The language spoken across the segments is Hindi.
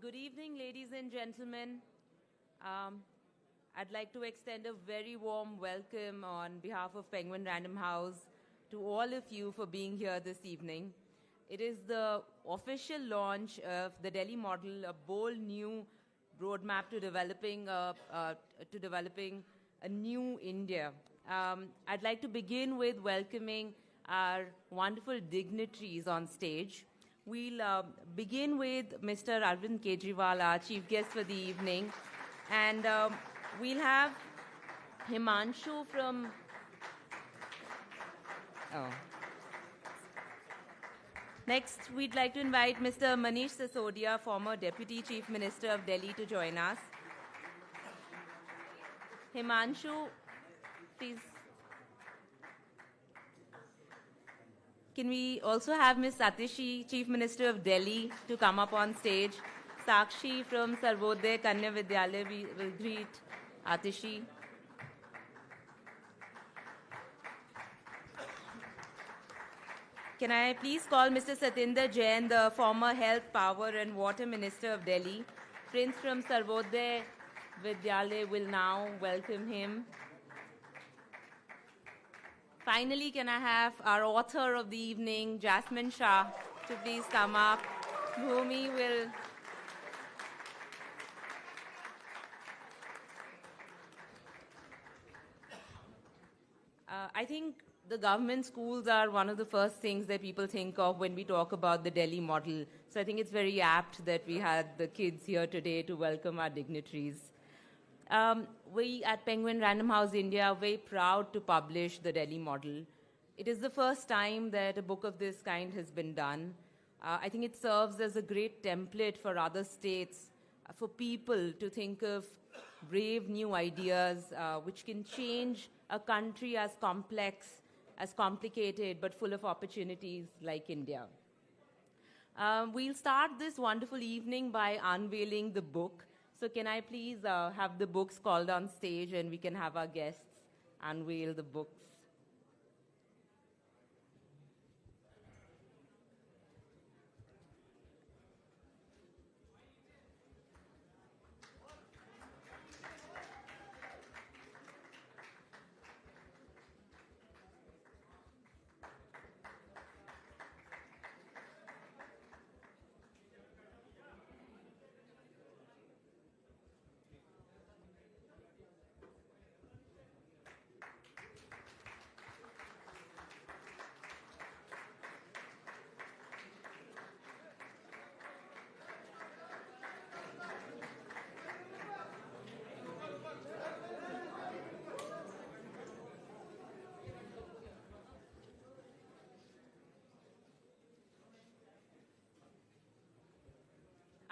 Good evening, ladies and gentlemen. I'd like to extend a very warm welcome on behalf of Penguin Random House to all of you for being here this evening. It is the official launch of the Delhi model, a bold new roadmap to developing a new India. I'd like to begin with welcoming our wonderful dignitaries on stage. We'll begin with Mr. Arvind Kejriwal, our chief guest for the evening. And we'll have Himanshu from... Next, we'd like to invite Mr. Manish Sisodia, former Deputy Chief Minister of Delhi, to join us. Himanshu, please. Can we also have Ms. Atishi, Chief Minister of Delhi, to come up on stage? Sakshi from Sarvodaya Kanya Vidyalaya will greet Atishi. Can I please call Mr. Satinder Jain, the former Health, Power and Water Minister of Delhi? Prince from Sarvodaya Vidyalaya will now welcome him. Finally, can I have our author of the evening, Jasmine Shah, to please come up? Bhumi will... I think the government schools are one of the first things that people think of when we talk about the Delhi model. So I think it's very apt that we had the kids here today to welcome our dignitaries. We at Penguin Random House India are very proud to publish the Delhi model. It is the first time that a book of this kind has been done. I think it serves as a great template for other states, for people to think of brave new ideas which can change a country as complex, as complicated, but full of opportunities like India. We'll start this wonderful evening by unveiling the book. So can I please have the books called on stage and we can have our guests unveil the books.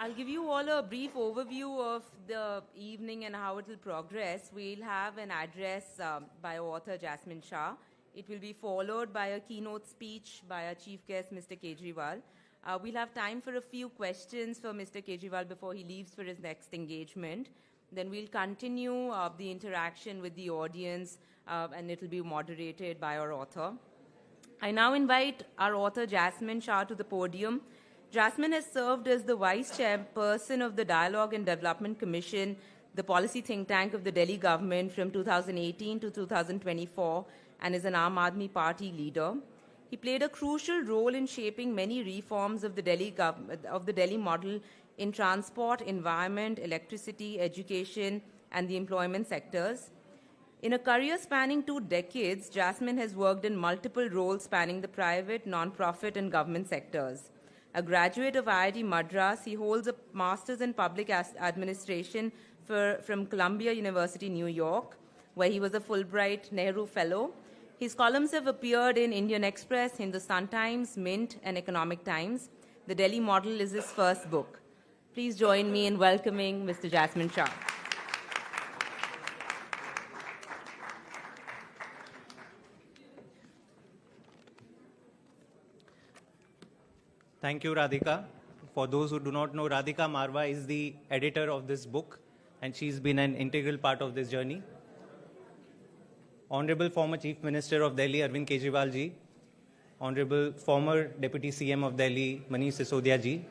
I'll give you all a brief overview of the evening and how it will progress. We'll have an address by author Jasmine Shah. It will be followed by a keynote speech by our chief guest, Mr. Kejriwal. We'll have time for a few questions for Mr. Kejriwal before he leaves for his next engagement. Then we'll continue the interaction with the audience and it'll be moderated by our author. I now invite our author Jasmine Shah to the podium. Jasmine has served as the Vice Chairperson of the Dialogue and Development Commission, the policy think tank of the Delhi government from 2018 to 2024, and is an Aam Aadmi Party leader. He played a crucial role in shaping many reforms of the Delhi model in transport, environment, electricity, education, and the employment sectors. In a career spanning 2 decades, Jasmine has worked in multiple roles spanning the private, non-profit, and government sectors. A graduate of IIT Madras, he holds a master's in public administration from Columbia University, New York, where he was a Fulbright Nehru Fellow. His columns have appeared in Indian Express, Hindustan Times, Mint, and Economic Times. The Delhi Model is his first book. Please join me in welcoming Mr. Jasmine Shah. Thank you, Radhika. For those who do not know, Radhika Marwa is the editor of this book, and she's been an integral part of this journey. Honorable former Chief Minister of Delhi, Arvind Kejriwal ji, Honorable former Deputy CM of Delhi, Manish Sisodia ji,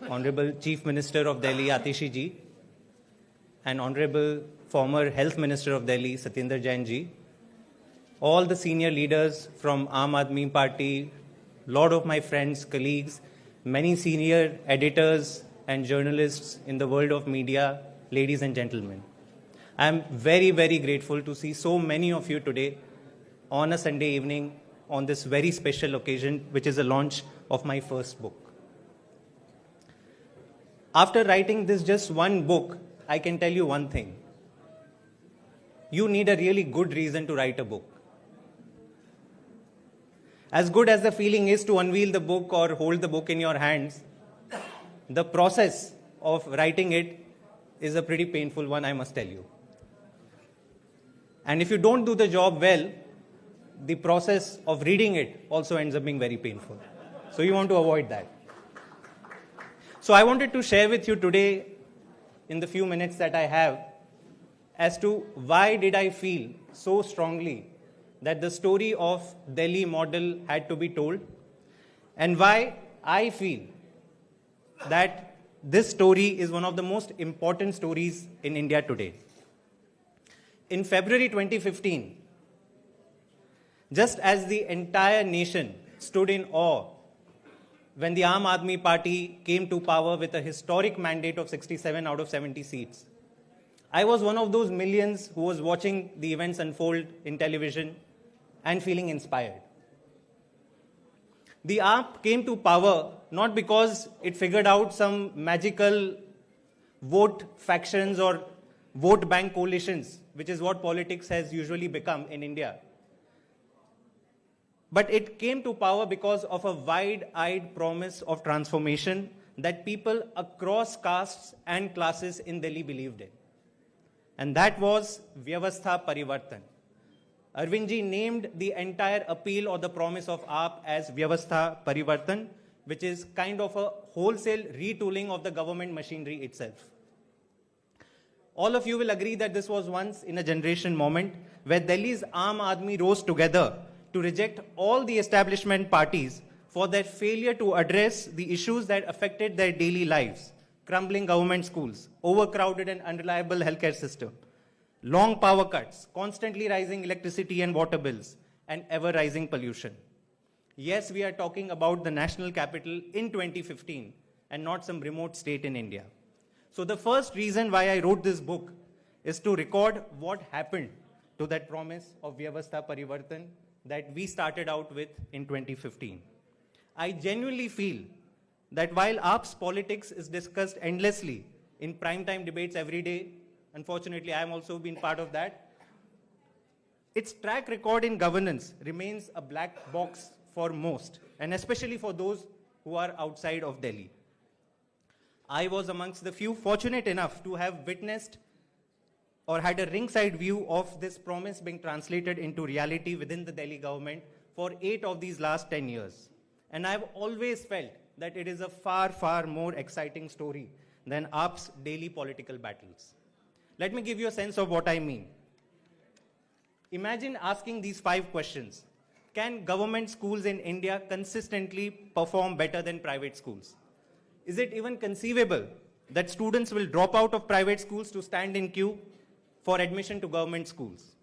Honorable Chief Minister of Delhi, Atishi ji, and Honorable former Health Minister of Delhi, Satyendra Jain ji, all the senior leaders from Aam Aadmi Party, lot of my friends, colleagues, many senior editors and journalists in the world of media, ladies and gentlemen. I am very, very grateful to see so many of you today on a Sunday evening on this very special occasion, which is the launch of my first book. After writing this just one book, I can tell you one thing. You need a really good reason to write a book. As good as the feeling is to unveil the book or hold the book in your hands, the process of writing it is a pretty painful one, I must tell you. And if you don't do the job well, the process of reading it also ends up being very painful. So you want to avoid that. So I wanted to share with you today, in the few minutes that I have, as to why did I feel so strongly that the story of Delhi model had to be told, and why I feel that this story is one of the most important stories in India today. In February 2015, just as the entire nation stood in awe when the Aam Aadmi Party came to power with a historic mandate of 67 out of 70 seats, I was one of those millions who was watching the events unfold in television and feeling inspired. The AAP came to power not because it figured out some magical vote factions or vote bank coalitions, which is what politics has usually become in India. But it came to power because of a wide-eyed promise of transformation that people across castes and classes in Delhi believed in. And that was Vyavastha Parivartan. Arvind ji named the entire appeal or the promise of AAP as Vyavastha Parivartan, which is kind of a wholesale retooling of the government machinery itself. All of you will agree that this was once in a generation moment where Delhi's Aam Aadmi rose together to reject all the establishment parties for their failure to address the issues that affected their daily lives: crumbling government schools, overcrowded and unreliable healthcare system, long power cuts, constantly rising electricity and water bills, and ever-rising pollution. Yes, we are talking about the national capital in 2015 and not some remote state in India. So the first reason why I wrote this book is to record what happened to that promise of Vyavastha Parivartan that we started out with in 2015. I genuinely feel that while AAP's politics is discussed endlessly in primetime debates every day, unfortunately I have also been part of that, its track record in governance remains a black box for most, and especially for those who are outside of Delhi. I was amongst the few fortunate enough to have witnessed or had a ringside view of this promise being translated into reality within the Delhi government for 8 of these last 10 years. And I've always felt that it is a far, far more exciting story than AAP's daily political battles. Let me give you a sense of what I mean. Imagine asking these 5 questions. Can government schools in India consistently perform better than private schools? Is it even conceivable that students will drop out of private schools to stand in queue for admission to government schools?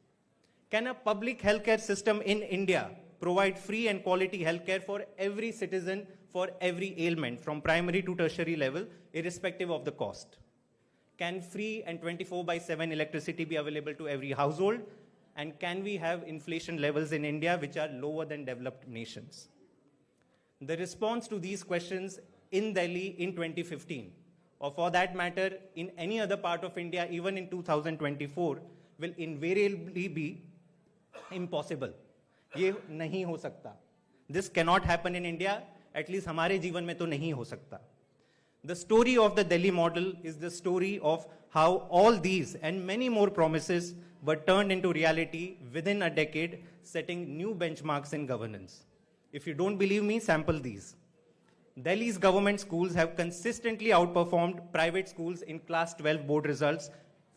Can a public healthcare system in India provide free and quality healthcare for every citizen for every ailment from primary to tertiary level, irrespective of the cost? Can free and 24/7 electricity be available to every household? And can we have inflation levels in India which are lower than developed nations? The response to these questions in Delhi in 2015, or for that matter in any other part of India even in 2024, will invariably be impossible. ये नहीं हो सकता. This cannot happen in India, at least हमारे जीवन में तो नहीं हो सकता. The story of the Delhi model is the story of how all these and many more promises were turned into reality within a decade, setting new benchmarks in governance. If you don't believe me, sample these. Delhi's government schools have consistently outperformed private schools in class 12 board results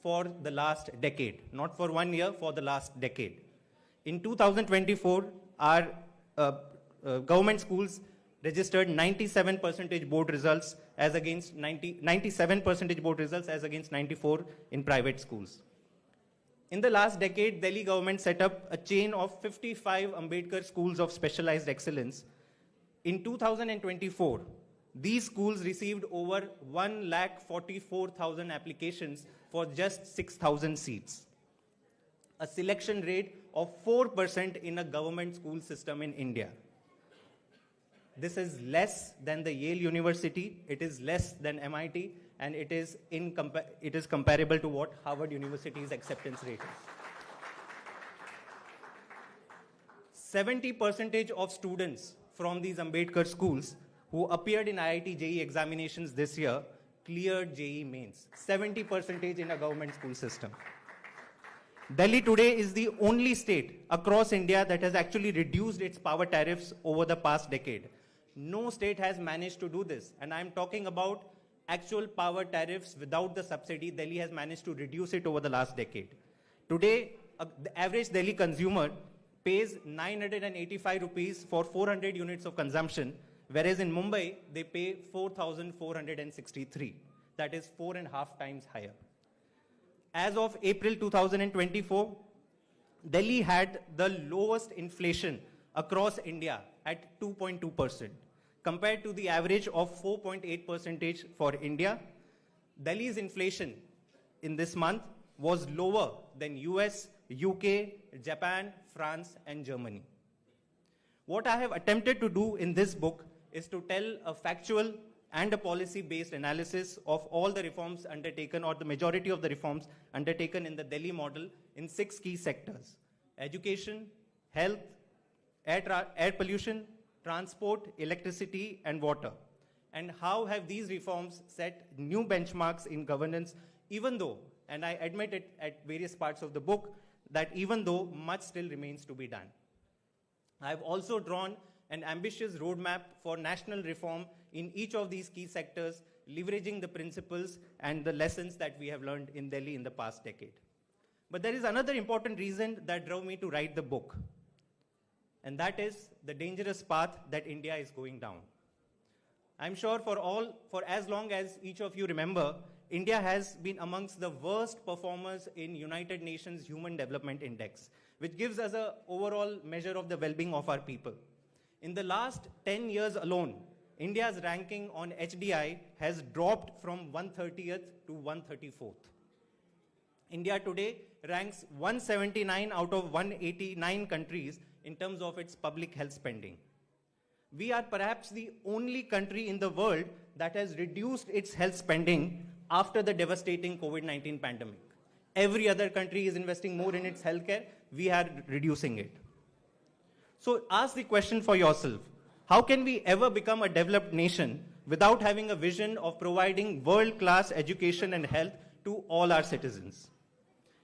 for the last decade. Not for 1 year, for the last decade. In 2024, our government schools registered 97% board results as against 97 percentage board results as against 94 in private schools. In the last decade, Delhi government set up a chain of 55 Ambedkar schools of specialized excellence. In 2024, these schools received over 1,44,000 applications for just 6,000 seats, a selection rate of 4% in a government school system in India. This is less than the Yale University, it is less than MIT, and it is comparable to what Harvard University's acceptance rate is. 70% of students from these Ambedkar schools who appeared in IIT JEE examinations this year cleared JEE mains. 70% in a government school system. Delhi today is the only state across India that has actually reduced its power tariffs over the past decade. No state has managed to do this, and I'm talking about actual power tariffs without the subsidy. Delhi has managed to reduce it over the last decade. Today, the average Delhi consumer pays 985 rupees for 400 units of consumption, whereas in Mumbai, they pay 4,463. That is 4.5 times higher. As of April 2024, Delhi had the lowest inflation across India at 2.2%. Compared to the average of 4.8% for India, Delhi's inflation in this month was lower than US, UK, Japan, France, and Germany. What I have attempted to do in this book is to tell a factual and a policy-based analysis of all the reforms undertaken, or the majority of the reforms undertaken in the Delhi model in 6 key sectors: education, health, air pollution, transport, electricity, and water. And how have these reforms set new benchmarks in governance, even though, and I admit it at various parts of the book, that even though much still remains to be done. I've also drawn an ambitious roadmap for national reform in each of these key sectors, leveraging the principles and the lessons that we have learned in Delhi in the past decade. But there is another important reason that drove me to write the book, and that is the dangerous path that India is going down. I'm sure for as long as each of you remember, India has been amongst the worst performers in United Nations Human Development Index, which gives us an overall measure of the well-being of our people. In the last 10 years alone, India's ranking on HDI has dropped from 130th to 134th. India today ranks 179 out of 189 countries in terms of its public health spending. We are perhaps the only country in the world that has reduced its health spending after the devastating COVID-19 pandemic. Every other country is investing more in its healthcare. We are reducing it. So ask the question for yourself: how can we ever become a developed nation without having a vision of providing world-class education and health to all our citizens?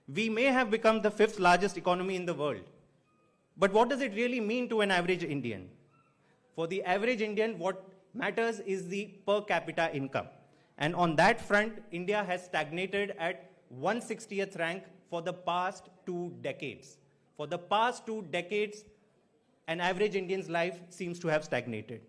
We may have become the 5th largest economy in the world, but what does it really mean to an average Indian? For the average Indian, what matters is the per capita income. And on that front, India has stagnated at 160th rank for the past 2 decades. For the past 2 decades, an average Indian's life seems to have stagnated.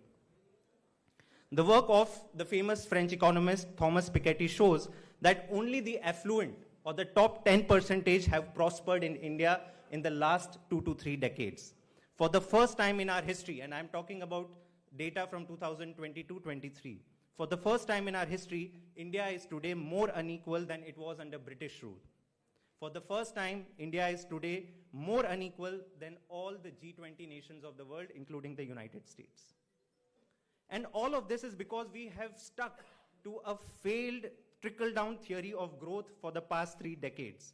The work of the famous French economist Thomas Piketty shows that only the affluent, or the top 10%, have prospered in India in the last 2 to 3 decades. For the first time in our history, and I'm talking about data from 2022-23, for the first time in our history, India is today more unequal than it was under British rule. For the first time, India is today more unequal than all the G20 nations of the world, including the United States. And all of this is because we have stuck to a failed trickle-down theory of growth for the past 3 decades.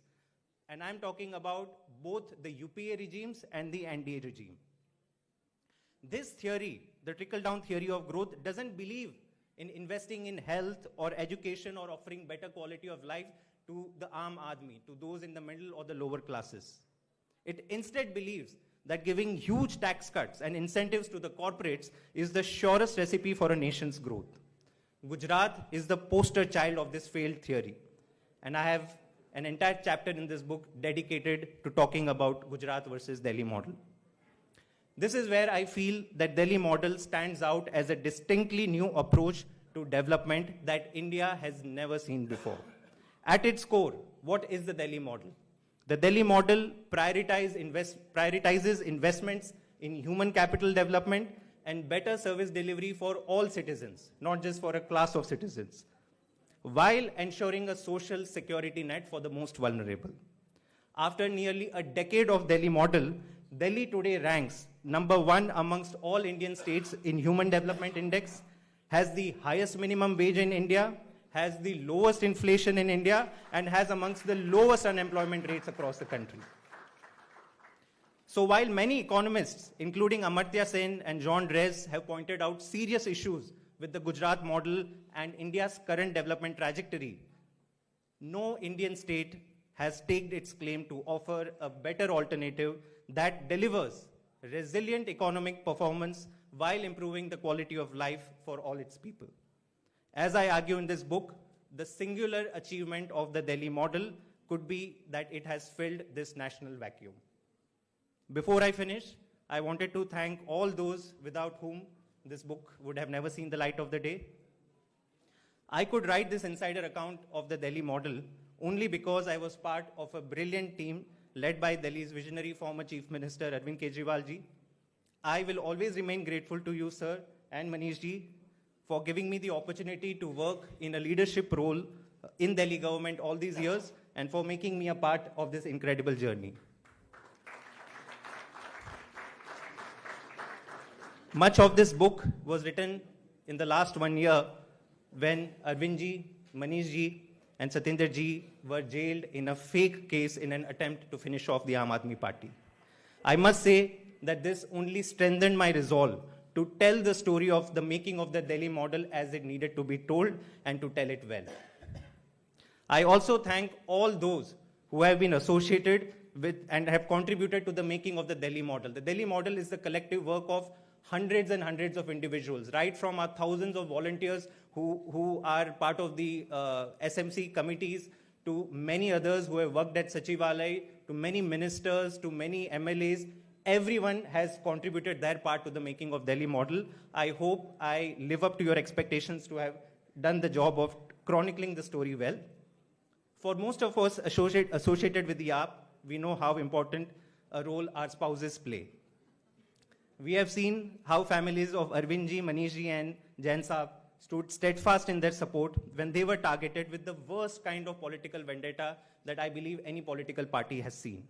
And I'm talking about both the UPA regimes and the NDA regime. This theory, the trickle-down theory of growth, doesn't believe in investing in health or education or offering better quality of life to the Aam Aadmi, to those in the middle or the lower classes. It instead believes that giving huge tax cuts and incentives to the corporates is the surest recipe for a nation's growth. Gujarat is the poster child of this failed theory. And I have an entire chapter in this book dedicated to talking about Gujarat versus Delhi model. This is where I feel that Delhi model stands out as a distinctly new approach to to development that India has never seen before. At its core, what is the Delhi model? The Delhi model prioritizes investments in human capital development and better service delivery for all citizens, not just for a class of citizens, while ensuring a social security net for the most vulnerable. After nearly a decade of Delhi model, Delhi today ranks #1 amongst all Indian states in Human Development Index, has the highest minimum wage in India, has the lowest inflation in India, and has amongst the lowest unemployment rates across the country. So while many economists, including Amartya Sen and John Dress, have pointed out serious issues with the Gujarat model and India's current development trajectory, no Indian state has staked its claim to offer a better alternative that delivers resilient economic performance while improving the quality of life for all its people. As I argue in this book, the singular achievement of the Delhi model could be that it has filled this national vacuum. Before I finish, I wanted to thank all those without whom this book would have never seen the light of the day. I could write this insider account of the Delhi model only because I was part of a brilliant team led by Delhi's visionary former Chief Minister Arvind Kejriwal ji. I will always remain grateful to you, sir, and Manish ji, for giving me the opportunity to work in a leadership role in Delhi government all these years and for making me a part of this incredible journey. Much of this book was written in the last 1 year when Arvind ji, Manish ji, and Satinder ji were jailed in a fake case in an attempt to finish off the Aam Aadmi Party. I must say that this only strengthened my resolve to tell the story of the making of the Delhi model as it needed to be told and to tell it well. I also thank all those who have been associated with and have contributed to the making of the Delhi model. The Delhi model is the collective work of hundreds and hundreds of individuals, right from our thousands of volunteers who are part of the SMC committees, to many others who have worked at Sachivalay, to many ministers, to many MLAs. Everyone has contributed their part to the making of Delhi model. I hope I live up to your expectations to have done the job of chronicling the story well. For most of us associated with the AAP, we know how important a role our spouses play. We have seen how families of Arvind ji, Manish ji, and Jain Saab stood steadfast in their support when they were targeted with the worst kind of political vendetta that I believe any political party has seen.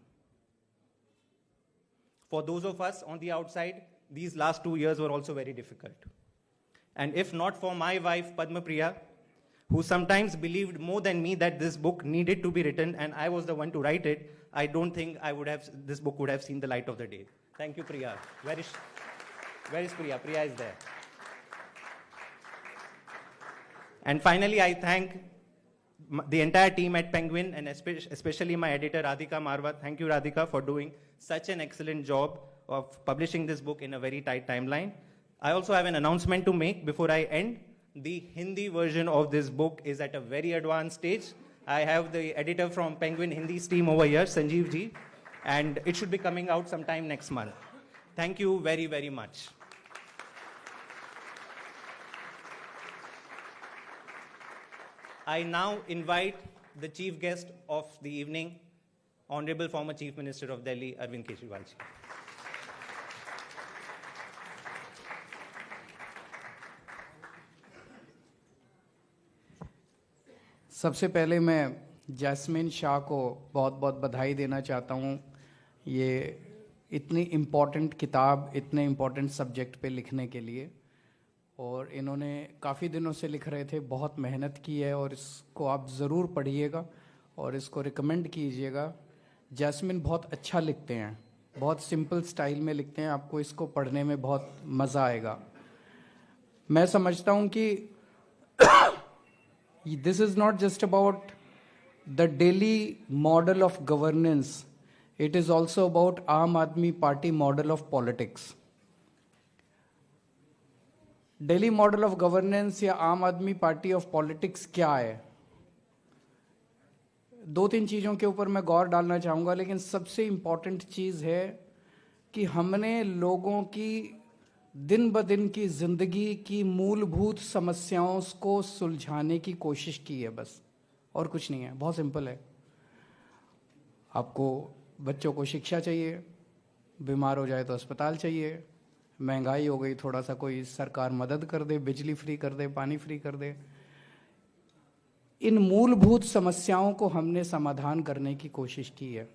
For those of us on the outside, these last 2 years were also very difficult. And if not for my wife, Padma Priya, who sometimes believed more than me that this book needed to be written and I was the one to write it, I don't think this book would have seen the light of the day. Thank you, Priya. Where is Priya? Priya is there. And finally, I thank the entire team at Penguin and especially my editor, Radhika Marwa. Thank you, Radhika, for doing such an excellent job of publishing this book in a very tight timeline. I also have an announcement to make before I end. The Hindi version of this book is at a very advanced stage. I have the editor from Penguin Hindi's team over here, Sanjeev ji, and it should be coming out sometime next month. Thank you very, very much. I now invite the chief guest of the evening, Honorable former Chief Minister of Delhi, Arvind Kejriwal ji. सबसे पहले मैं जैस्मिन शाह को बहुत बहुत बधाई देना चाहता हूँ। ये इतनी इम्पॉर्टेंट किताब इतने इम्पॉर्टेंट सब्जेक्ट पे लिखने के लिए, और इन्होंने काफ़ी दिनों से लिख रहे थे, बहुत मेहनत की है और इसको आप ज़रूर पढ़िएगा और इसको रिकमेंड कीजिएगा। जैस्मिन बहुत अच्छा लिखते हैं, बहुत सिंपल स्टाइल में लिखते हैं, आपको इसको पढ़ने में बहुत मज़ा आएगा। मैं समझता हूँ कि this is not just about the Delhi model of governance, it is also about Aam Aadmi Party model of politics. Delhi model of governance या आम आदमी पार्टी ऑफ पॉलिटिक्स क्या है? 2-3 चीज़ों के ऊपर मैं गौर डालना चाहूँगा, लेकिन सबसे इम्पॉर्टेंट चीज़ है कि हमने लोगों की दिन ब दिन की जिंदगी की मूलभूत समस्याओं को सुलझाने की कोशिश की है बस, और कुछ नहीं है। बहुत सिंपल है। आपको बच्चों को शिक्षा चाहिए, बीमार हो जाए तो अस्पताल चाहिए, महंगाई हो गई थोड़ा सा कोई सरकार मदद कर दे, बिजली फ्री कर दे, पानी फ्री कर दे। इन मूलभूत समस्याओं को हमने समाधान करने की कोशिश की है।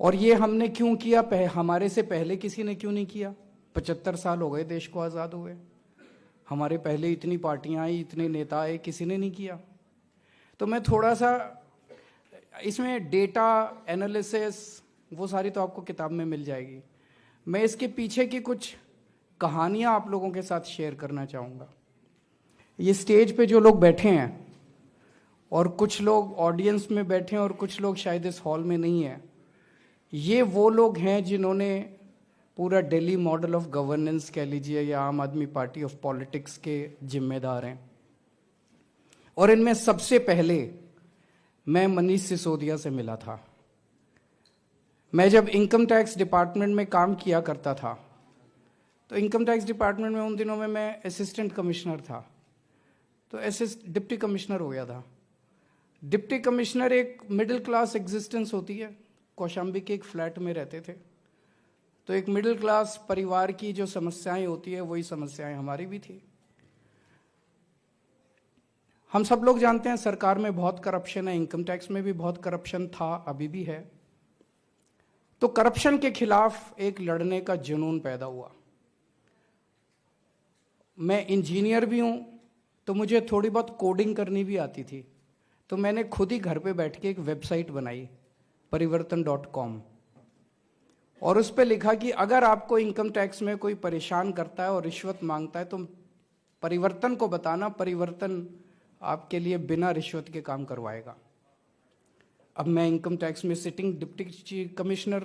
और ये हमने क्यों किया? हमारे से पहले किसी ने क्यों नहीं किया? 75 साल हो गए देश को आज़ाद हुए, हमारे पहले इतनी पार्टियां आई, इतने नेता आए, किसी ने नहीं किया। तो मैं थोड़ा सा इसमें डेटा एनालिसिस वो सारी तो आपको किताब में मिल जाएगी। मैं इसके पीछे की कुछ कहानियां आप लोगों के साथ शेयर करना चाहूँगा। ये स्टेज पे जो लोग बैठे हैं और कुछ लोग ऑडियंस में बैठे हैं और कुछ लोग शायद इस हॉल में नहीं है, ये वो लोग हैं जिन्होंने पूरा दिल्ली मॉडल ऑफ गवर्नेंस कह लीजिए या आम आदमी पार्टी ऑफ पॉलिटिक्स के जिम्मेदार हैं। और इनमें सबसे पहले मैं मनीष सिसोदिया से मिला था। मैं जब इनकम टैक्स डिपार्टमेंट में काम किया करता था, तो इनकम टैक्स डिपार्टमेंट में उन दिनों में मैं असिस्टेंट कमिश्नर था, तो डिप्टी कमिश्नर हो गया था। डिप्टी कमिश्नर एक मिडिल क्लास एग्जिस्टेंस होती है। कौशाम्बी के एक फ्लैट में रहते थे, तो एक मिडिल क्लास परिवार की जो समस्याएं होती है वही समस्याएं हमारी भी थी। हम सब लोग जानते हैं सरकार में बहुत करप्शन है, इनकम टैक्स में भी बहुत करप्शन था, अभी भी है। तो करप्शन के खिलाफ एक लड़ने का जुनून पैदा हुआ। मैं इंजीनियर भी हूं, तो मुझे थोड़ी बहुत कोडिंग करनी भी आती थी। तो मैंने खुद ही घर पे बैठ के एक वेबसाइट बनाई, परिवर्तन.com, और उस पर लिखा कि अगर आपको इनकम टैक्स में कोई परेशान करता है और रिश्वत मांगता है तो परिवर्तन को बताना, परिवर्तन आपके लिए बिना रिश्वत के काम करवाएगा। अब मैं इनकम टैक्स में सिटिंग डिप्टी कमिश्नर,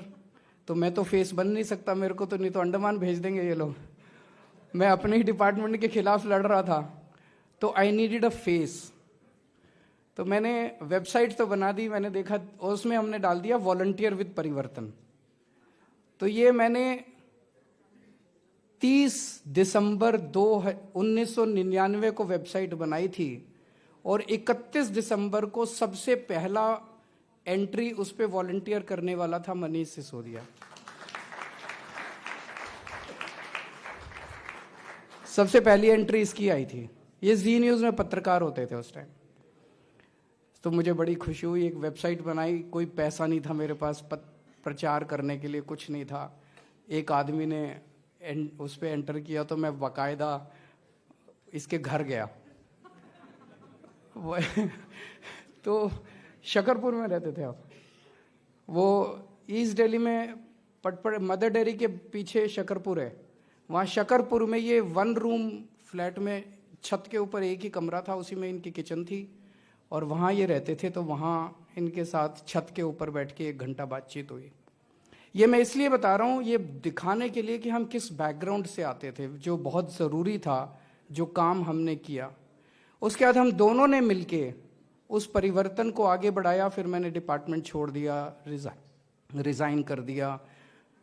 तो मैं तो फेस बन नहीं सकता मेरे को, तो नहीं तो अंडमान भेज देंगे ये लोग। मैं अपने ही डिपार्टमेंट के खिलाफ लड़ रहा था, तो आई नीडेड अ फेस। तो मैंने वेबसाइट तो बना दी, मैंने देखा उसमें हमने डाल दिया वॉलंटियर विद परिवर्तन। तो ये मैंने 30 दिसंबर 1999 को वेबसाइट बनाई थी, और 31 दिसंबर को सबसे पहला एंट्री उस पे वॉलंटियर करने वाला था मनीष सिसोदिया। सबसे पहली एंट्री इसकी आई थी। ये जी न्यूज़ में पत्रकार होते थे उस टाइम। तो मुझे बड़ी खुशी हुई, एक वेबसाइट बनाई, कोई पैसा नहीं था मेरे पास प्रचार करने के लिए, कुछ नहीं था। एक आदमी ने उस पर एंटर किया, तो मैं बाकायदा इसके घर गया। तो शकरपुर में रहते थे आप, वो ईस्ट दिल्ली में पटपड़ मदर डेयरी के पीछे शकरपुर है। वहाँ शकरपुर में ये 1 रूम फ्लैट में छत के ऊपर एक ही कमरा था, उसी में इनकी किचन थी, और वहाँ ये रहते थे। तो वहाँ इनके साथ छत के ऊपर बैठ के 1 घंटा बातचीत हुई। ये मैं इसलिए बता रहा हूँ, ये दिखाने के लिए कि हम किस बैकग्राउंड से आते थे, जो बहुत ज़रूरी था, जो काम हमने किया। उसके बाद हम दोनों ने मिलके उस परिवर्तन को आगे बढ़ाया। फिर मैंने डिपार्टमेंट छोड़ दिया, रिज़ाइन कर दिया।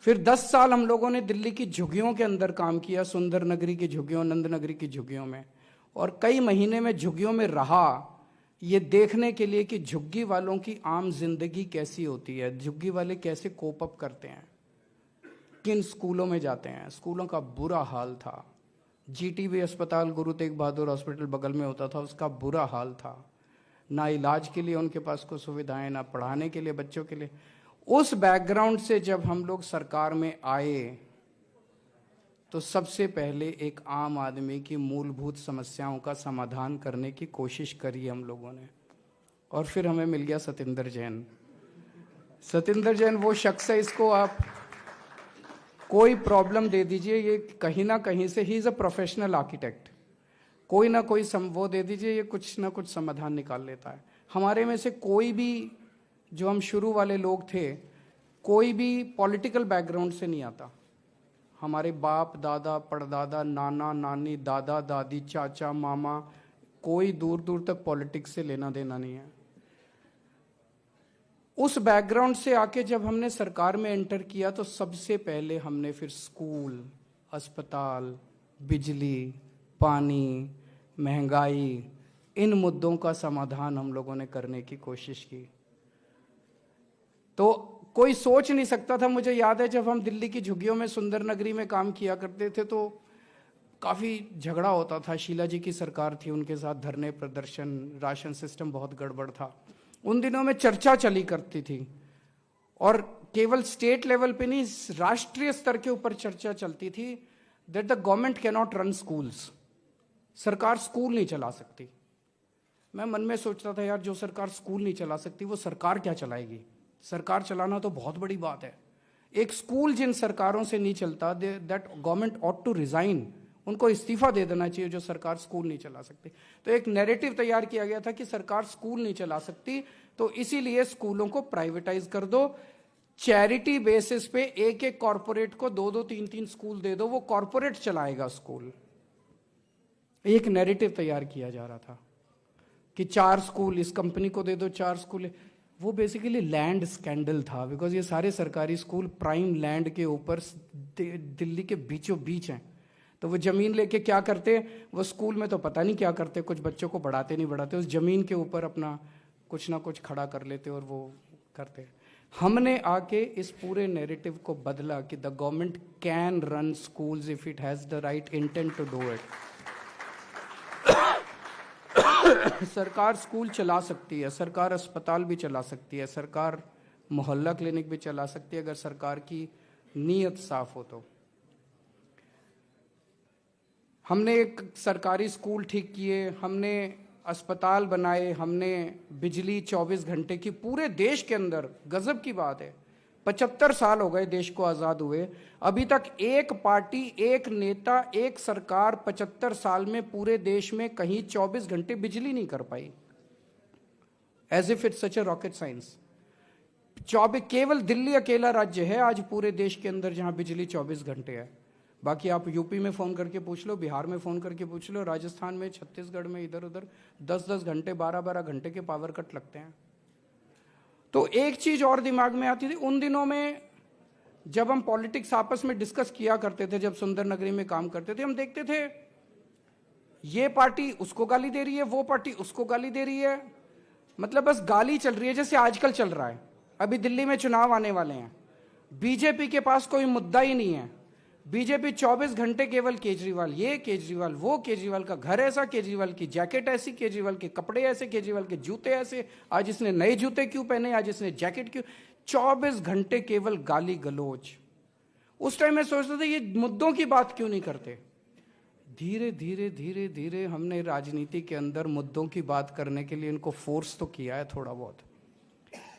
फिर 10 साल हम लोगों ने दिल्ली की झुग्गियों के अंदर काम किया, सुंदर नगरी की झुग्गियों, नंद नगरी की झुग्गियों में, और कई महीने में झुग्गियों में रहा, ये देखने के लिए कि झुग्गी वालों की आम जिंदगी कैसी होती है, झुग्गी वाले कैसे कोप अप करते हैं, किन स्कूलों में जाते हैं। स्कूलों का बुरा हाल था। जीटीबी अस्पताल गुरु तेग बहादुर हॉस्पिटल बगल में होता था, उसका बुरा हाल था। ना इलाज के लिए उनके पास कोई सुविधाएं, ना पढ़ाने के लिए बच्चों के लिए। उस बैकग्राउंड से जब हम लोग सरकार में आए, तो सबसे पहले एक आम आदमी की मूलभूत समस्याओं का समाधान करने की कोशिश करी हम लोगों ने। और फिर हमें मिल गया सतिंदर जैन। सतिंदर जैन वो शख्स है, इसको आप कोई प्रॉब्लम दे दीजिए, ये कहीं ना कहीं से, he is a professional architect, कोई ना कोई वो दे दीजिए, ये कुछ ना कुछ समाधान निकाल लेता है। हमारे में से कोई भी, जो हम शुरू वाले लोग थे, कोई भी पॉलिटिकल बैकग्राउंड से नहीं आता। हमारे बाप दादा, परदादा, नाना नानी, दादा दादी, चाचा मामा, कोई दूर दूर तक पॉलिटिक्स से लेना देना नहीं है। उस बैकग्राउंड से आके जब हमने सरकार में एंटर किया तो सबसे पहले हमने फिर स्कूल, अस्पताल, बिजली, पानी, महंगाई, इन मुद्दों का समाधान हम लोगों ने करने की कोशिश की। तो कोई सोच नहीं सकता था, मुझे याद है जब हम दिल्ली की झुग्गियों में सुंदर नगरी में काम किया करते थे तो काफ़ी झगड़ा होता था। शीला जी की सरकार थी, उनके साथ धरने प्रदर्शन, राशन सिस्टम बहुत गड़बड़ था। उन दिनों में चर्चा चली करती थी और केवल स्टेट लेवल पे नहीं, राष्ट्रीय स्तर के ऊपर चर्चा चलती थी that the government can not run schools. सरकार स्कूल नहीं चला सकती। मैं मन में सोचता था यार, जो सरकार स्कूल नहीं चला सकती वो सरकार क्या चलाएगी? सरकार चलाना तो बहुत बड़ी बात है। एक स्कूल जिन सरकारों से नहीं चलता, that government ought to resign, उनको इस्तीफा दे देना चाहिए जो सरकार स्कूल नहीं चला सकती। तो एक नैरेटिव तैयार किया गया था कि सरकार स्कूल नहीं चला सकती, तो इसीलिए स्कूलों को प्राइवेटाइज कर दो, चैरिटी बेसिस पे एक एक कॉरपोरेट को 2-2, 3-3 स्कूल दे दो, वो कॉरपोरेट चलाएगा स्कूल। एक नैरेटिव तैयार किया जा रहा था कि 4 स्कूल इस कंपनी को दे दो, 4 स्कूल। वो बेसिकली लैंड स्कैंडल था, बिकॉज ये सारे सरकारी स्कूल प्राइम लैंड के ऊपर दिल्ली के बीचों बीच हैं। तो वो जमीन लेके क्या करते, वो स्कूल में तो पता नहीं क्या करते, कुछ बच्चों को पढ़ाते नहीं पढ़ाते, उस जमीन के ऊपर अपना कुछ ना कुछ खड़ा कर लेते और वो करते। हमने आके इस पूरे नैरेटिव को बदला कि the government can run schools if it has the right intent to do it. सरकार स्कूल चला सकती है, सरकार अस्पताल भी चला सकती है, सरकार मोहल्ला क्लिनिक भी चला सकती है, अगर सरकार की नीयत साफ हो तो। हमने एक सरकारी स्कूल ठीक किए, हमने अस्पताल बनाए, हमने बिजली 24 घंटे की पूरे देश के अंदर। गजब की बात है, 75 साल हो गए देश को आज़ाद हुए, अभी तक एक पार्टी, एक नेता, एक सरकार 75 साल में पूरे देश में कहीं 24 घंटे बिजली नहीं कर पाई। As if it's such a rocket science. केवल दिल्ली अकेला राज्य है आज पूरे देश के अंदर जहां बिजली 24 घंटे है। बाकी आप यूपी में फ़ोन करके पूछ लो, बिहार में फ़ोन करके पूछ लो, राजस्थान में, छत्तीसगढ़ में, इधर उधर 10-10 घंटे, 12-12 घंटे के पावर कट लगते हैं। तो एक चीज़ और दिमाग में आती थी उन दिनों में, जब हम पॉलिटिक्स आपस में डिस्कस किया करते थे, जब सुंदर नगरी में काम करते थे, हम देखते थे ये पार्टी उसको गाली दे रही है, वो पार्टी उसको गाली दे रही है, मतलब बस गाली चल रही है जैसे आजकल चल रहा है। अभी दिल्ली में चुनाव आने वाले हैं, बीजेपी के पास कोई मुद्दा ही नहीं है। बीजेपी 24 घंटे केवल केजरीवाल ये, केजरीवाल वो, केजरीवाल का घर ऐसा, केजरीवाल की जैकेट ऐसी, केजरीवाल के कपड़े ऐसे, केजरीवाल के जूते ऐसे, आज इसने नए जूते क्यों पहने, आज इसने जैकेट क्यों, 24 घंटे केवल गाली गलोच। उस टाइम मैं सोचता था ये मुद्दों की बात क्यों नहीं करते। धीरे धीरे धीरे धीरे हमने राजनीति के अंदर मुद्दों की बात करने के लिए इनको फोर्स तो किया है थोड़ा बहुत।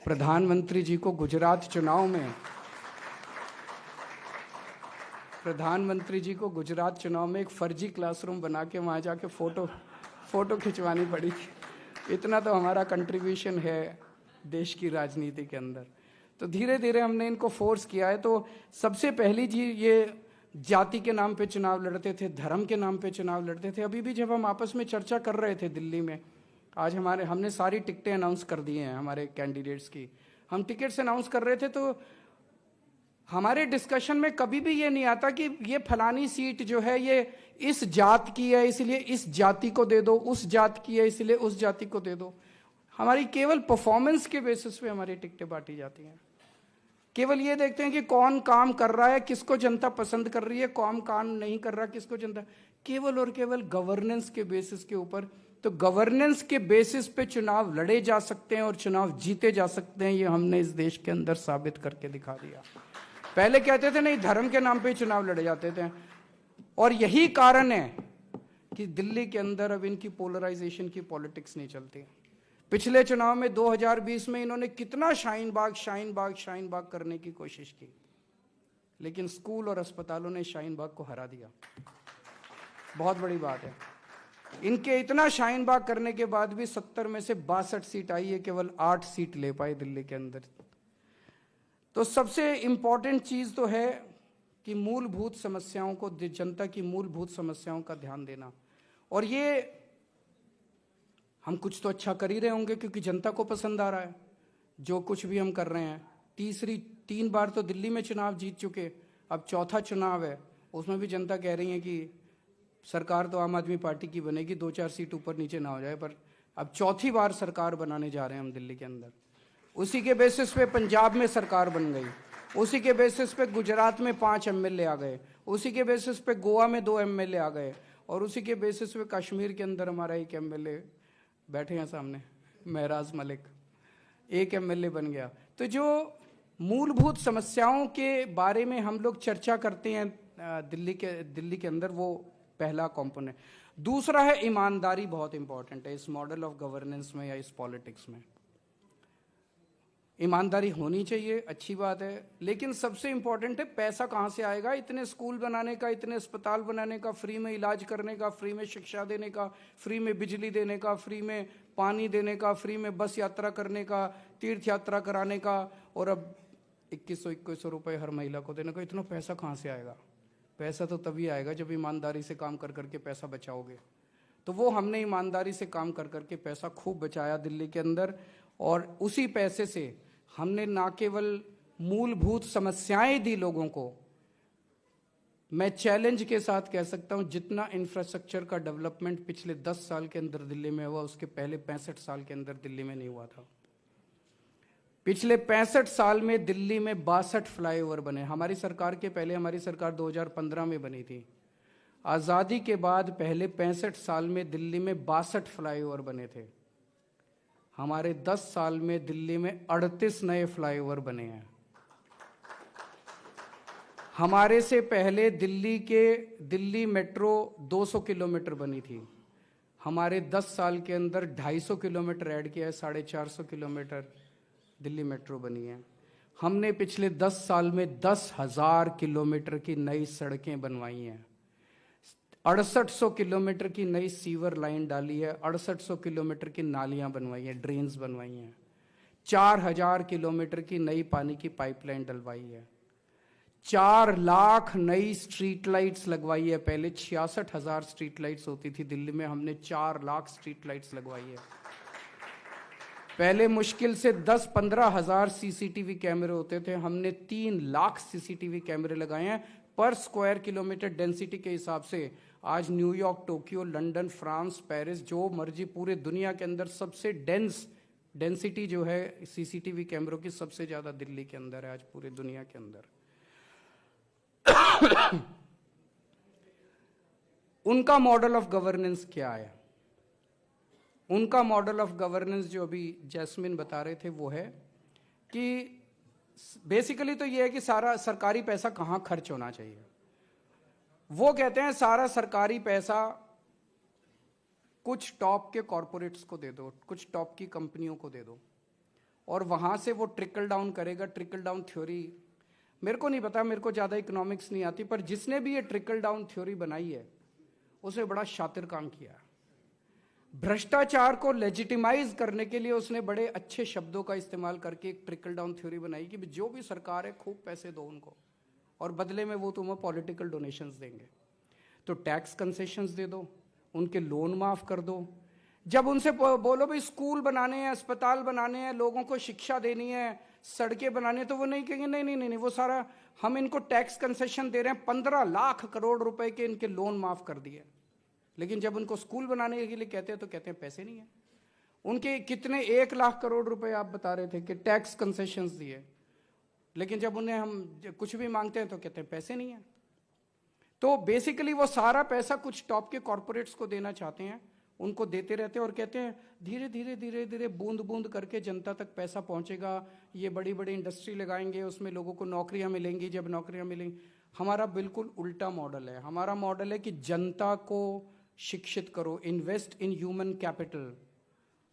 प्रधानमंत्री जी को गुजरात चुनाव में एक फर्जी क्लासरूम बना के वहाँ जाके फोटो खिंचवानी पड़ी थी। इतना तो हमारा कंट्रीब्यूशन है देश की राजनीति के अंदर। तो धीरे धीरे हमने इनको फोर्स किया है। तो सबसे पहली जी, ये जाति के नाम पे चुनाव लड़ते थे, धर्म के नाम पे चुनाव लड़ते थे। अभी भी जब हम आपस में चर्चा कर रहे थे दिल्ली में, आज हमने सारी टिकटें अनाउंस कर दी हैं हमारे कैंडिडेट्स की, हम टिकट्स अनाउंस कर रहे थे, तो हमारे डिस्कशन में कभी भी ये नहीं आता कि ये फलानी सीट जो है ये इस जात की है इसलिए इस जाति को दे दो, उस जात की है इसलिए उस जाति को दे दो। हमारी केवल परफॉर्मेंस के बेसिस पे हमारी टिकटें बांटी जाती हैं। केवल ये देखते हैं कि कौन काम कर रहा है, किसको जनता पसंद कर रही है, कौन काम नहीं कर रहा, किसको जनता, केवल और केवल गवर्नेंस के बेसिस के ऊपर। तो गवर्नेंस के बेसिस पे चुनाव लड़े जा सकते हैं और चुनाव जीते जा सकते हैं, ये हमने इस देश के अंदर साबित करके दिखा दिया। पहले कहते थे नहीं, धर्म के नाम पे चुनाव लड़े जाते थे, और यही कारण है कि दिल्ली के अंदर अब इनकी पोलराइजेशन की पॉलिटिक्स नहीं चलती। पिछले चुनाव में 2020 में इन्होंने कितना शाहीन बाग करने की कोशिश की, लेकिन स्कूल और अस्पतालों ने शाहीन बाग को हरा दिया। बहुत बड़ी बात है। इनके इतना शाहीन बाग करने के बाद भी 70 में से 62 सीट आई है, केवल 8 सीट ले पाए दिल्ली के अंदर। तो सबसे इंपॉर्टेंट चीज तो है कि मूलभूत समस्याओं को, जनता की मूलभूत समस्याओं का ध्यान देना। और ये हम कुछ तो अच्छा कर ही रहे होंगे क्योंकि जनता को पसंद आ रहा है। जो कुछ भी हम कर रहे हैं, 3 बार तो दिल्ली में चुनाव जीत चुके, अब चौथा चुनाव है, उसमें भी जनता कह रही है कि सरकार तो आम आदमी पार्टी की बनेगी, 2-4 सीट ऊपर नीचे ना हो जाए, पर अब चौथी बार सरकार बनाने जा रहे हैं हम दिल्ली के अंदर। उसी के बेसिस पे पंजाब में सरकार बन गई, उसी के बेसिस पे गुजरात में 5 एमएलए आ गए, उसी के बेसिस पे गोवा में 2 एमएलए आ गए, और उसी के बेसिस पे कश्मीर के अंदर हमारा 1 एमएलए बैठे हैं सामने, महराज मलिक, 1 एमएलए बन गया। तो जो मूलभूत समस्याओं के बारे में हम लोग चर्चा करते हैं दिल्ली के अंदर, वो पहला कंपोनेंट। दूसरा है ईमानदारी, बहुत इंपॉर्टेंट है इस मॉडल ऑफ गवर्नेंस में या इस पॉलिटिक्स में। ईमानदारी होनी चाहिए, अच्छी बात है, लेकिन सबसे इंपॉर्टेंट है पैसा कहाँ से आएगा। इतने स्कूल बनाने का, इतने अस्पताल बनाने का, फ्री में इलाज करने का, फ्री में शिक्षा देने का, फ्री में बिजली देने का, फ्री में पानी देने का, फ्री में बस यात्रा करने का, तीर्थ यात्रा कराने का, और अब 2100 रुपये हर महिला को देने का, इतना पैसा कहाँ से आएगा। पैसा तो तभी आएगा जब ईमानदारी से काम कर करके पैसा बचाओगे। तो वो हमने ईमानदारी से काम कर करके पैसा खूब बचाया दिल्ली के अंदर, और उसी पैसे से हमने ना केवल मूलभूत समस्याएं दी लोगों को, मैं चैलेंज के साथ कह सकता हूं जितना इंफ्रास्ट्रक्चर का डेवलपमेंट पिछले 10 साल के अंदर दिल्ली में हुआ, उसके पहले 65 साल के अंदर दिल्ली में नहीं हुआ था। पिछले 65 साल में दिल्ली में 62 फ्लाईओवर बने। हमारी सरकार के पहले, हमारी सरकार 2015 में बनी थी। आज़ादी के बाद पहले 65 साल में दिल्ली में 62 फ्लाईओवर बने थे। हमारे 10 साल में दिल्ली में 38 नए फ्लाईओवर बने हैं। हमारे से पहले दिल्ली मेट्रो 200 किलोमीटर बनी थी। हमारे 10 साल के अंदर 250 किलोमीटर ऐड किया है, 450 किलोमीटर दिल्ली मेट्रो बनी है। हमने पिछले 10 साल में 10,000 किलोमीटर की नई सड़कें बनवाई हैं, 6800 किलोमीटर की नई सीवर लाइन डाली है, 6800 किलोमीटर की नालियां बनवाई हैं, ड्रेन्स बनवाई हैं, 4000 किलोमीटर की नई पानी की पाइपलाइन डलवाई है, 4 लाख नई स्ट्रीट लाइट्स लगवाई है। पहले 66,000 स्ट्रीट लाइट्स होती थी दिल्ली में, हमने 4 लाख स्ट्रीट लाइट्स लगवाई है। पहले मुश्किल से 10-15 हज़ार सीसीटीवी कैमरे होते थे, हमने 3 लाख सीसीटीवी कैमरे लगाए हैं। पर स्क्वायर किलोमीटर डेंसिटी के हिसाब से आज New York, Tokyo, London, France, Paris, जो मर्जी पूरे दुनिया के अंदर सबसे डेंसिटी जो है सीसीटीवी कैमरों की सबसे ज्यादा दिल्ली के अंदर है आज पूरे दुनिया के अंदर। उनका मॉडल ऑफ गवर्नेंस क्या है? उनका मॉडल ऑफ गवर्नेंस जो अभी जैस्मिन बता रहे थे वो है कि बेसिकली तो ये है कि सारा सरकारी पैसा कहाँ खर्च होना चाहिए। वो कहते हैं सारा सरकारी पैसा कुछ टॉप के कॉरपोरेट्स को दे दो, कुछ टॉप की कंपनियों को दे दो, और वहाँ से वो ट्रिकल डाउन करेगा। ट्रिकल डाउन थ्योरी मेरे को नहीं पता, मेरे को ज़्यादा इकोनॉमिक्स नहीं आती, पर जिसने भी ये ट्रिकल डाउन थ्योरी बनाई है उसने बड़ा शातिर काम किया। भ्रष्टाचार को लेजिटिमाइज करने के लिए उसने बड़े अच्छे शब्दों का इस्तेमाल करके एक ट्रिकल डाउन थ्योरी बनाई कि जो भी सरकार है खूब पैसे दो उनको, और बदले में वो तुम्हें पॉलिटिकल डोनेशंस देंगे। तो टैक्स कंसेशंस दे दो, उनके लोन माफ कर दो। जब उनसे बोलो भाई स्कूल बनाने हैं, अस्पताल बनाने हैं, लोगों को शिक्षा देनी है, सड़कें बनानी है, तो वो नहीं कहेंगे नहीं नहीं नहीं, वो सारा हम इनको टैक्स कंसेशन दे रहे हैं, 15 लाख करोड़ रुपए के इनके लोन माफ कर दिए। लेकिन जब उनको स्कूल बनाने के लिए कहते हैं तो कहते हैं पैसे नहीं है। उनके कितने 1 लाख करोड़ रुपए आप बता रहे थे कि टैक्स कंसेशंस दिए, लेकिन जब उन्हें हम कुछ भी मांगते हैं तो कहते हैं पैसे नहीं है। तो बेसिकली वो सारा पैसा कुछ टॉप के कॉरपोरेट्स को देना चाहते हैं, उनको देते रहते हैं और कहते हैं धीरे धीरे धीरे धीरे बूंद बूंद करके जनता तक पैसा पहुंचेगा, ये बड़ी बड़ी इंडस्ट्री लगाएंगे, उसमें लोगों को नौकरियां मिलेंगी। जब नौकरियां मिलेंगी, हमारा बिल्कुल उल्टा मॉडल है। हमारा मॉडल है कि जनता को शिक्षित करो, इन्वेस्ट इन ह्यूमन कैपिटल।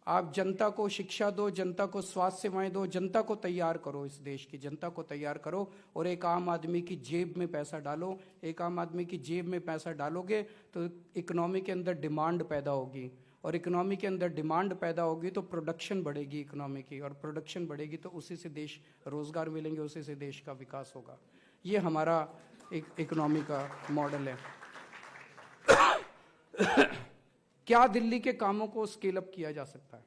आप जनता को शिक्षा दो, जनता को स्वास्थ्य सेवाएं दो, जनता को तैयार करो, इस देश की जनता को तैयार करो, और एक आम आदमी की जेब में पैसा डालो। एक आम आदमी की जेब में पैसा डालोगे तो इकोनॉमी के अंदर डिमांड पैदा होगी, और इकोनॉमी के अंदर डिमांड पैदा होगी तो प्रोडक्शन बढ़ेगी इकोनॉमी की, और प्रोडक्शन बढ़ेगी तो उसी से देश रोजगार मिलेंगे, उसी से देश का विकास होगा। ये हमारा एक इकोनॉमी का मॉडल है। क्या दिल्ली के कामों को स्केल अप किया जा सकता है?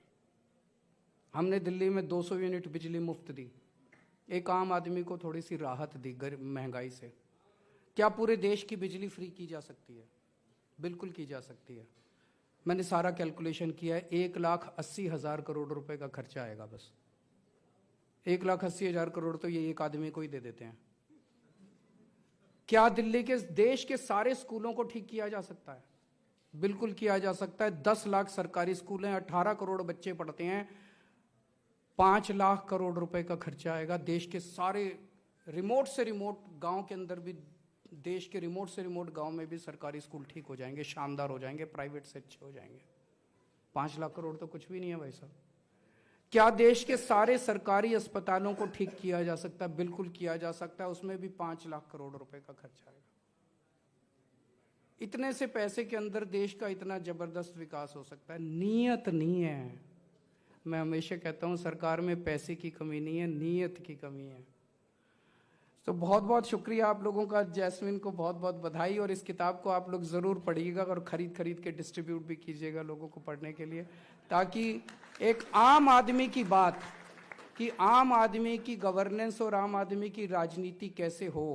हमने दिल्ली में 200 यूनिट बिजली मुफ्त दी, एक आम आदमी को थोड़ी सी राहत दी महंगाई से। क्या पूरे देश की बिजली फ्री की जा सकती है? बिल्कुल की जा सकती है। मैंने सारा कैलकुलेशन किया है, 1,80,000 करोड़ रुपए का खर्चा आएगा बस। 1,80,000 करोड़ तो ये एक आदमी को ही दे देते हैं। क्या दिल्ली के देश के सारे स्कूलों को ठीक किया जा सकता है? बिल्कुल किया जा सकता है। 10 लाख सरकारी स्कूल हैं, 18 करोड़ बच्चे पढ़ते हैं, 5 लाख करोड़ रुपए का खर्चा आएगा। देश के सारे रिमोट से रिमोट गांव के अंदर भी, देश के रिमोट से रिमोट गांव में भी सरकारी स्कूल ठीक हो जाएंगे, शानदार हो जाएंगे, प्राइवेट से अच्छे हो जाएंगे। 5 लाख करोड़ तो कुछ भी नहीं है भाई साहब। क्या देश के सारे सरकारी अस्पतालों को ठीक किया जा सकता है? बिल्कुल किया जा सकता है, उसमें भी 5 लाख करोड़ रुपए का खर्चा आएगा। इतने से पैसे के अंदर देश का इतना जबरदस्त विकास हो सकता है। नीयत नहीं है। मैं हमेशा कहता हूं सरकार में पैसे की कमी नहीं है, नीयत की कमी है। तो बहुत बहुत शुक्रिया आप लोगों का, जैस्मिन को बहुत बहुत बधाई। और इस किताब को आप लोग ज़रूर पढ़िएगा और खरीद के डिस्ट्रीब्यूट भी कीजिएगा लोगों को पढ़ने के लिए, ताकि एक आम आदमी की बात, कि आम आदमी की गवर्नेंस और आम आदमी की राजनीति कैसे हो,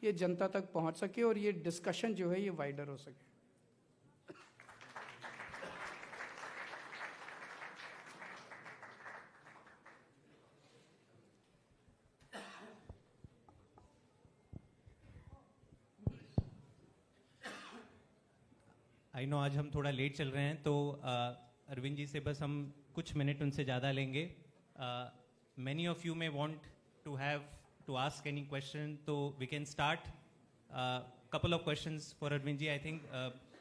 ये जनता तक पहुंच सके और ये डिस्कशन जो है ये वाइडर हो सके। आई नो आज हम थोड़ा लेट चल रहे हैं, तो अरविंद जी से बस हम कुछ मिनट उनसे ज़्यादा लेंगे। Many of you may want to have to ask any question, तो we can start. Couple of questions for Arvind ji. I think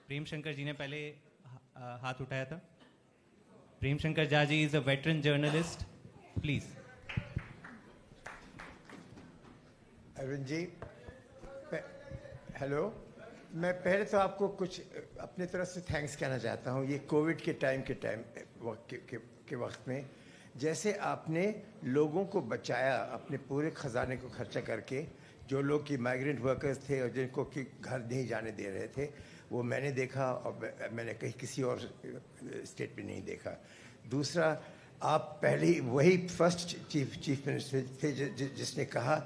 Prem Shankar ji ने पहले हाथ उठाया था। Prem Shankar Jha ji is a veteran journalist, please. Arvind ji, hello. मैं पहले तो आपको कुछ अपने तरफ से थैंक्स कहना चाहता हूँ। ये कोविड के टाइम के वक्त में जैसे आपने लोगों को बचाया, अपने पूरे ख़जाने को खर्चा करके, जो लोग कि माइग्रेंट वर्कर्स थे और जिनको कि घर नहीं जाने दे रहे थे, वो मैंने देखा और मैंने कहीं किसी और स्टेट में नहीं देखा। दूसरा, आप पहले वही फर्स्ट चीफ मिनिस्टर थे जिसने कहा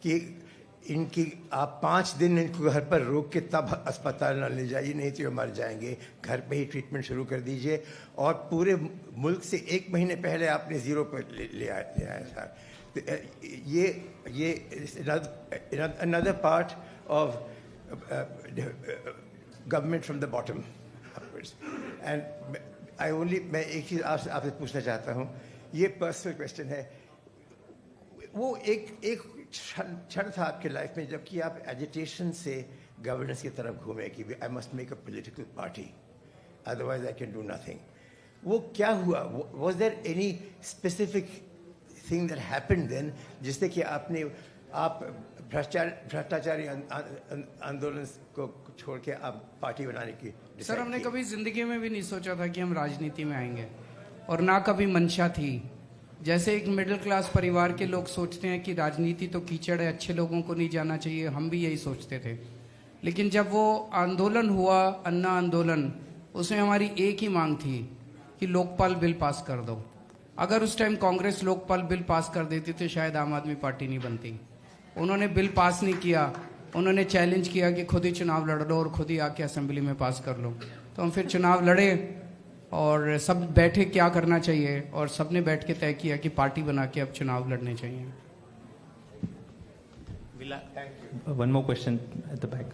कि इनकी आप 5 दिन इनको घर पर रोक के तब अस्पताल ना ले जाइए, नहीं तो ये मर जाएंगे, घर पे ही ट्रीटमेंट शुरू कर दीजिए। और पूरे मुल्क से 1 महीने पहले आपने 0 पर ले आया था। तो ये another part of government from the bottom upwards. And मैं एक चीज़ आपसे पूछना चाहता हूँ, ये पर्सनल क्वेश्चन है। वो एक क्षण था आपके लाइफ में जबकि आप एजिटेशन से गवर्नेंस की तरफ घूमे कि I must make a political party, otherwise I can do nothing. वो क्या हुआ? Was there any specific thing that happened then जिससे कि आप भ्रष्टाचारी आंदोलन को छोड़ के आप पार्टी बनाने की? सर, हमने कभी जिंदगी में भी नहीं सोचा था कि हम राजनीति में आएंगे, और ना कभी मंशा थी। जैसे एक मिडिल क्लास परिवार के लोग सोचते हैं कि राजनीति तो कीचड़ है, अच्छे लोगों को नहीं जाना चाहिए, हम भी यही सोचते थे। लेकिन जब वो आंदोलन हुआ, अन्ना आंदोलन, उसमें हमारी एक ही मांग थी कि लोकपाल बिल पास कर दो। अगर उस time Congress Lokpal bill pass कर देती तो शायद आम आदमी पार्टी नहीं बनती। उन्होंने बिल पास नहीं किया, उन्होंने चैलेंज किया कि खुद ही चुनाव लड़ लो और खुद ही आके असेंबली में पास कर लो। तो हम फिर चुनाव लड़े और सब बैठे क्या करना चाहिए, और सबने बैठ के तय किया कि पार्टी बना के अब चुनाव लड़ने चाहिए। One more question at the back.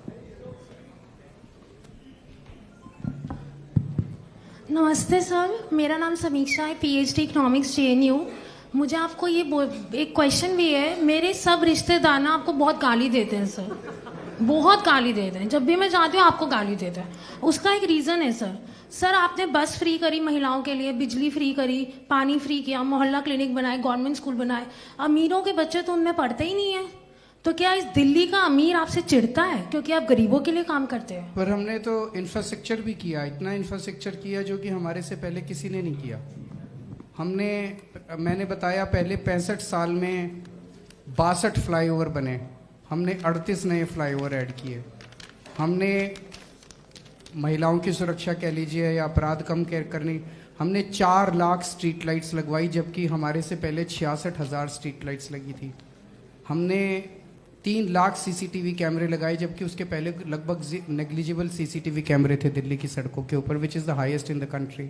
नमस्ते सर, मेरा नाम समीक्षा है, PhD इकोनॉमिक्स JNU। मुझे आपको ये एक क्वेश्चन भी है। मेरे सब रिश्तेदार ना आपको बहुत गाली देते हैं सर, बहुत गाली देते हैं। जब भी मैं जाती हूँ आपको गाली देते हैं। उसका एक रीज़न है सर, आपने बस फ्री करी महिलाओं के लिए, बिजली फ्री करी, पानी फ्री किया, मोहल्ला क्लिनिक बनाए, गवर्नमेंट स्कूल बनाए। अमीरों के बच्चे तो उनमें पढ़ते ही नहीं है। तो क्या इस दिल्ली का अमीर आपसे चिढ़ता है क्योंकि आप गरीबों के लिए काम करते हैं? पर हमने तो इंफ्रास्ट्रक्चर भी किया, इतना इंफ्रास्ट्रक्चर किया जो कि हमारे से पहले किसी ने नहीं किया। मैंने बताया पहले 65 साल में 62 फ्लाईओवर बने, हमने 38 नए फ्लाईओवर ऐड किए। हमने महिलाओं की सुरक्षा कह लीजिए या अपराध कम करनी, हमने 4 लाख स्ट्रीट लाइट्स लगवाई, जबकि हमारे से पहले 66,000 स्ट्रीट लाइट्स लगी थी। हमने 3 लाख सीसीटीवी कैमरे लगाए, जबकि उसके पहले लगभग नेग्लिजिबल सीसीटीवी कैमरे थे दिल्ली की सड़कों के ऊपर, which is the highest in the country.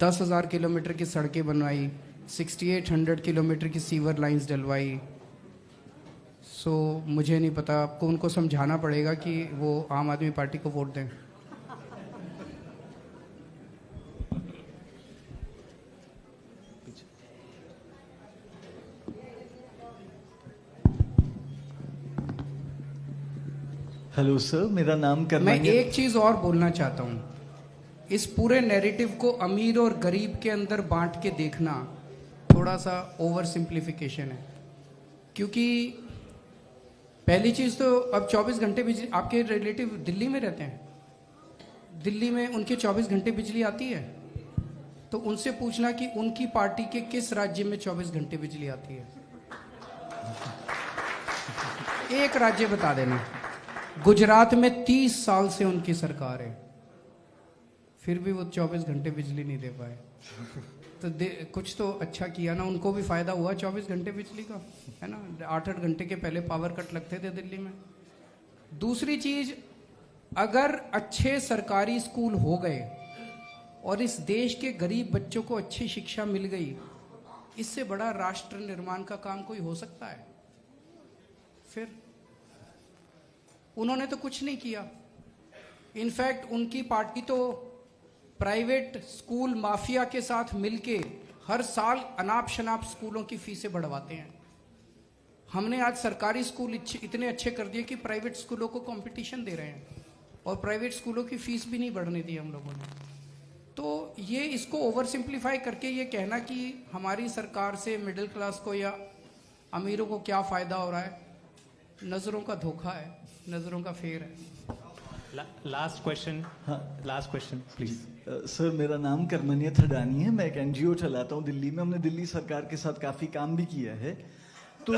10,000 kilometre की सड़कें बनवाई, 6800 किलोमीटर की सीवर लाइंस डलवाई। सो मुझे नहीं पता, आपको उनको समझाना पड़ेगा कि वो आम आदमी पार्टी को वोट दें। हेलो सर, मेरा नाम मैं करमानिया। एक चीज और बोलना चाहता हूं, इस पूरे नैरेटिव को अमीर और गरीब के अंदर बांट के देखना थोड़ा सा ओवर सिंप्लीफिकेशन है। क्योंकि पहली चीज तो अब 24 घंटे बिजली, आपके रिलेटिव दिल्ली में रहते हैं, दिल्ली में उनके 24 घंटे बिजली आती है, तो उनसे पूछना कि उनकी पार्टी के किस राज्य में 24 घंटे बिजली आती है। एक राज्य बता देना। गुजरात में 30 साल से उनकी सरकार है, फिर भी वो 24 घंटे बिजली नहीं दे पाए। तो कुछ तो अच्छा किया ना, उनको भी फायदा हुआ 24 घंटे बिजली का, है ना। 8-8 घंटे के पहले पावर कट लगते थे दिल्ली में। दूसरी चीज, अगर अच्छे सरकारी स्कूल हो गए और इस देश के गरीब बच्चों को अच्छी शिक्षा मिल गई, इससे बड़ा राष्ट्र निर्माण का काम कोई हो सकता है? फिर उन्होंने तो कुछ नहीं किया। इनफैक्ट उनकी पार्टी तो प्राइवेट स्कूल माफिया के साथ मिलके हर साल अनाप शनाप स्कूलों की फीसें बढ़वाते हैं। हमने आज सरकारी स्कूल इतने अच्छे कर दिए कि प्राइवेट स्कूलों को कंपटीशन दे रहे हैं, और प्राइवेट स्कूलों की फीस भी नहीं बढ़ने दी हम लोगों ने। तो ये इसको ओवर सिंप्लीफाई करके ये कहना कि हमारी सरकार से मिडिल क्लास को या अमीरों को क्या फ़ायदा हो रहा है, नज़रों का धोखा है, नज़रों का फेर है। Last question. हाँ, लास्ट क्वेश्चन प्लीज। सर, मेरा नाम करमानिया थडानी है, मैं एक एनजीओ चलाता हूँ दिल्ली में। हमने दिल्ली सरकार के साथ काफ़ी काम भी किया है। तो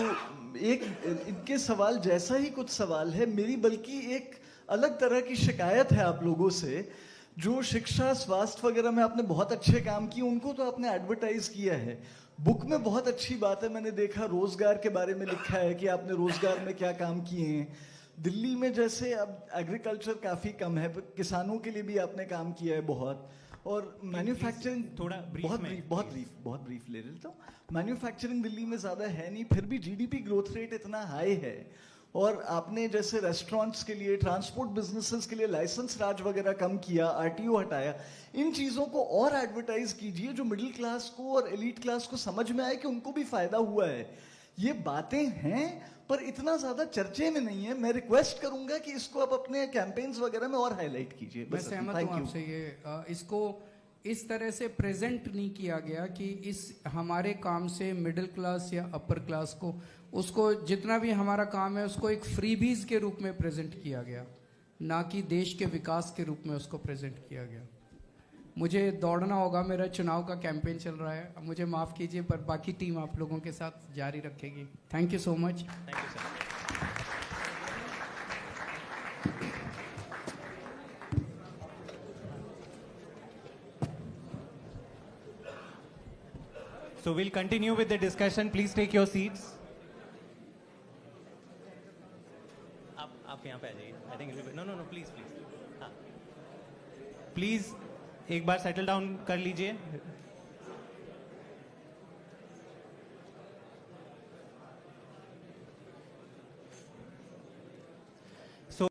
एक इनके सवाल जैसा ही कुछ सवाल है मेरी, बल्कि एक अलग तरह की शिकायत है आप लोगों से। जो शिक्षा, स्वास्थ्य वगैरह में आपने बहुत अच्छे काम किए, उनको तो आपने एडवर्टाइज किया है। बुक में बहुत अच्छी बात है, मैंने देखा रोजगार के बारे में लिखा है कि आपने रोजगार में क्या काम किए हैं। दिल्ली में जैसे अब एग्रीकल्चर काफ़ी कम है, किसानों के लिए भी आपने काम किया है बहुत। और मैन्युफैक्चरिंग थोड़ा बहुत ब्रीफ ले लेता हूँ। मैन्युफैक्चरिंग दिल्ली में ज़्यादा है नहीं, फिर भी जीडीपी ग्रोथ रेट इतना हाई है। और आपने जैसे रेस्टोरेंट्स के लिए, ट्रांसपोर्ट बिजनेसेस के लिए लाइसेंस राज वगैरह कम किया, आरटीओ हटाया। इन चीज़ों को और एडवर्टाइज कीजिए, जो मिडिल क्लास को और एलीट क्लास को समझ में आए कि उनको भी फायदा हुआ है। ये बातें हैं पर इतना ज़्यादा चर्चे में नहीं है। मैं रिक्वेस्ट करूंगा कि इसको आप अपने कैंपेन्स वगैरह में और हाईलाइट कीजिए। मैं सहमत हूँ आपसे। ये इसको इस तरह से प्रेजेंट नहीं किया गया कि इस हमारे काम से मिडिल क्लास या अपर क्लास को, उसको जितना भी हमारा काम है उसको एक फ्रीबीज के रूप में प्रेजेंट किया गया, ना कि देश के विकास के रूप में उसको प्रेजेंट किया गया। मुझे दौड़ना होगा, मेरा चुनाव का कैंपेन चल रहा है, मुझे माफ़ कीजिए, पर बाकी टीम आप लोगों के साथ जारी रखेगी। Thank you so much. Thank you sir. So we'll continue with the discussion. Please take your seats. आप यहाँ पे आ जाइए। I think no, please. हाँ, प्लीज एक बार सेटल डाउन कर लीजिए।